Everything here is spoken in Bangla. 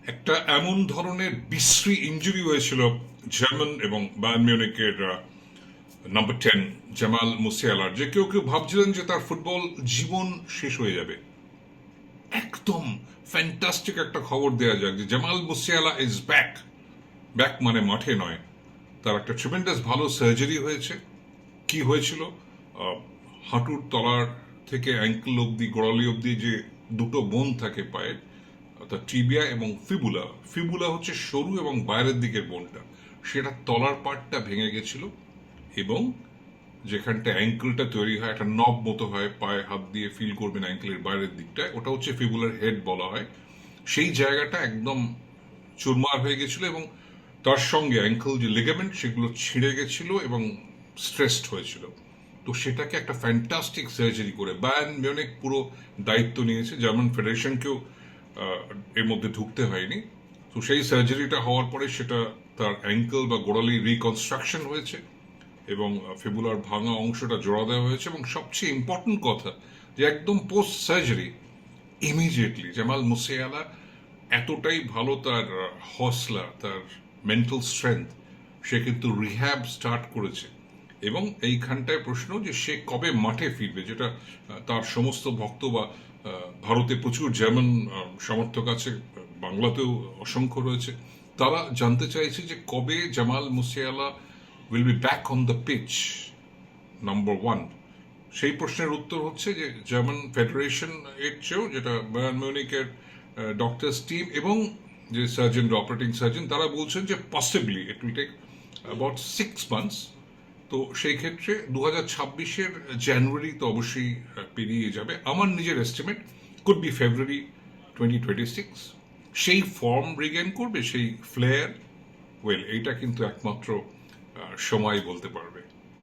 একটা এমন ধরনের বিশ্রী ইনজুরি হয়েছিল জার্মান এবং বায়ার্ন মিউনিকের নাম্বার 10 জামাল মুসিয়ালার, যে কেউ কেউ ভাবছিলেন যে তার ফুটবল জীবন শেষ হয়ে যাবে। একদম ফ্যান্টাস্টিক একটা খবর দেওয়া যাক যে Jamal Musiala is back. Back মানে মাঠে নয়, তার একটা ট্রিমেন্ডাস ভালো সার্জারি হয়েছে। কি হয়েছিল? আহ, হাঁটুর তলার থেকে অ্যাঙ্কেল অব্দি, গোড়ালি অব্দি যে দুটো বোন থাকে পায়ের, অর্থাৎ টিবিয়া এবং ফিবুলা। ফিবুলা হচ্ছে সরু এবং বাইরের দিকের বোনটা, সেটা তলার পার্টটা ভেঙে গেছিল। এবং যেখানটা অ্যাঙ্কেলটা তৈরি হয়, একটা নব মতো হয়, পায়ে হাত দিয়ে ফিল করবেন অ্যাঙ্কেলের বাইরের দিকটায়, ওটা হচ্ছে ফিবুলার হেড বলা হয়। সেই জায়গাটা একদম চুরমার হয়ে গেছিল এবং তার সঙ্গে অ্যাঙ্কেল যে লিগামেন্ট সেগুলো ছিঁড়ে গেছিল এবং স্ট্রেসড হয়েছিল। তো সেটাকে একটা ফ্যান্টাস্টিক সার্জারি করে বায়ার্ন মিউনিখ পুরো দায়িত্ব নিয়েছে, জার্মান ফেডারেশনকেও এর মধ্যে ঢুকতে হয়নি। তো সেই সার্জারিটা হওয়ার পরে সেটা তার অ্যাঙ্কেল বা গোড়ালি রিকনস্ট্রাকশন হয়েছে এবং ফিবুলার ভাঙা অংশটা জোড়া দেওয়া হয়েছে। এবং সবচেয়ে ইম্পর্টেন্ট কথা, যে একদম post surgery immediately Jamal Musiala এতটাই ভালো, তার হসলা, তার মেন্টাল স্ট্রেংথ, সে কিন্তু রিহ্যাব স্টার্ট করেছে। এবং এইখানটায় প্রশ্ন যে সে কবে মাঠে ফিরবে, যেটা তার সমস্ত ভক্ত বা ভারতে প্রচুর জার্মান সমর্থক আছে, বাংলাতেও অসংখ্য রয়েছে, তারা জানতে চাইছে যে কবে Jamal Musiala will be back on the pitch, number 1। সেই প্রশ্নের উত্তর হচ্ছে যে জার্মান ফেডারেশন এর চেয়েও, যেটা বায়ার্ন মিউনিকের ডক্টরস টিম এবং যে সার্জন, অপারেটিং সার্জন, তারা বলছেন যে possibly it will take about 6 months. তো সেই ক্ষেত্রে 2026-এর জানুয়ারি তো অবশ্যই পেরিয়ে যাবে। আমার নিজের এস্টিমেট কুড বি ফেব্রুয়ারি 2026। সেই ফর্ম রিগেন করবে, সেই ফ্লেয়ার, ওয়েল এইটা কিন্তু একমাত্র সময় বলতে পারবে।